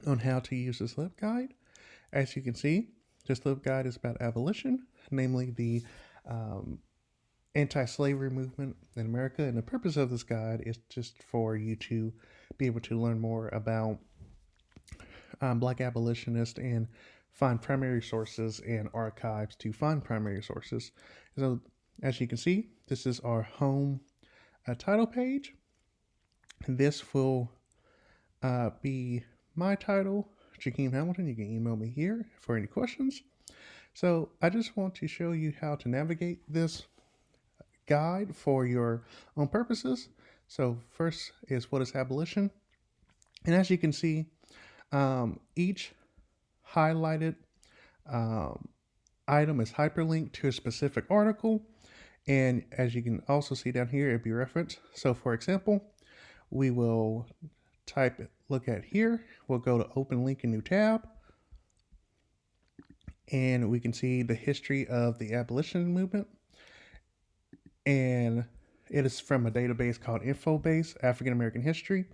on how to use this LibGuide. As you can see, this LibGuide is about abolition, namely the um, anti-slavery movement in America. And the purpose of this guide is just for you to be able to learn more about Black abolitionists and find primary sources and archives to find primary sources. So, as you can see, this is our home title page. This will be my title, Jakeem Hamilton. You can email me here for any questions. So, I just want to show you how to navigate this guide for your own purposes. So, first is what is abolition? And as you can see, each highlighted um, item is hyperlinked to a specific article. And as you can also see down here, it'd be referenced. So, for example, we will look at here. We'll go to open link in new tab. And we can see the history of the abolition movement. And it is from a database called Infobase African American History.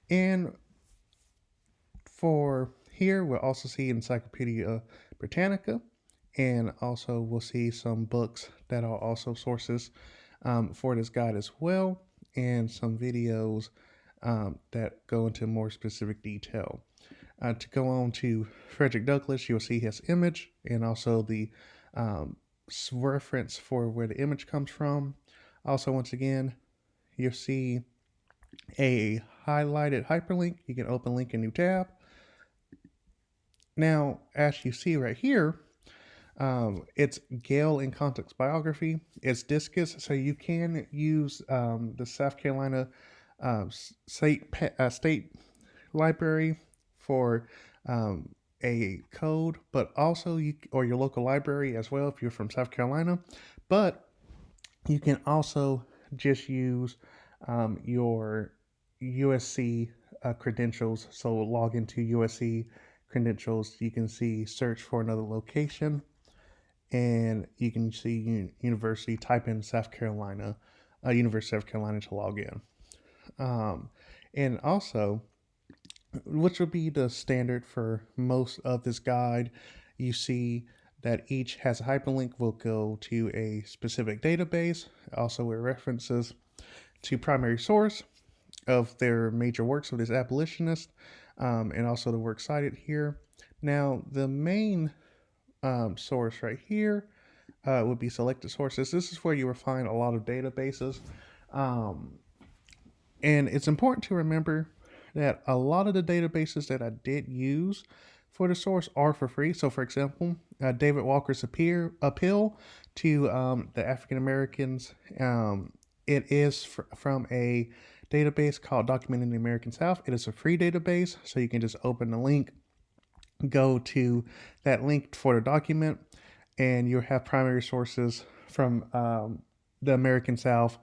And for here, we'll also see Encyclopedia Britannica, and also we'll see some books that are also sources for this guide as well, and some videos that go into more specific detail. To go on to Frederick Douglass, you'll see his image and also the reference for where the image comes from. Also, once again, you'll see a highlighted hyperlink. You can open link in new tab. Now, as you see right here, it's Gale in Context Biography. It's Discus, so you can use the South Carolina state library for a code, but also or your local library as well if you're from South Carolina. But you can also just use your USC credentials. So log into USC credentials. You can see search for another location, and you can see university. Type in South Carolina, University of South Carolina to log in. And also, which will be the standard for most of this guide, you see that each has a hyperlink will go to a specific database, also with references to primary source of their major works of this abolitionist, and also the work cited here. Now, the main source right here would be selected sources. This is where you will find a lot of databases. Um, and it's important to remember that a lot of the databases that I did use for the source are for free. So, for example, David Walker's appeal to the African Americans, it is from a database called Documenting the American South. It is a free database, so you can just open the link, go to that link for the document, and you'll have primary sources from the American South,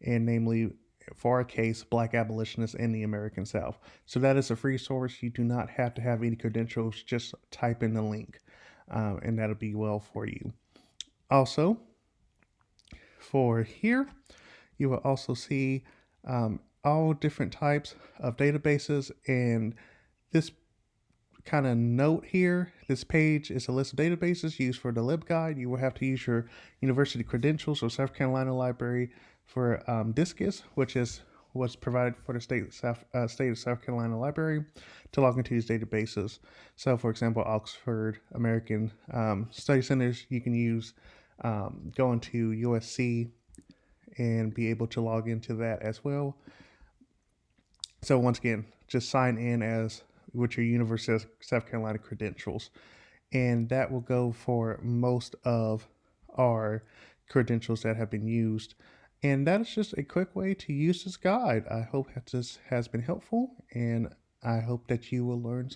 and namely, for our case, Black abolitionists in the American South. So that is a free source. You do not have to have any credentials. Just type in the link, and that'll be well for you. Also, for here, you will also see all different types of databases, and this kind of note here, this page is a list of databases used for the LibGuide. You will have to use your university credentials or South Carolina Library for Discus, which is what's provided for the state of South Carolina Library to log into these databases. So, for example, Oxford American Study Centers, you can use go into USC and be able to log into that as well. So once again, just sign in as with your University of South Carolina credentials, and that will go for most of our credentials that have been used. And that is just a quick way to use this guide. I hope that this has been helpful, and I hope that you will learn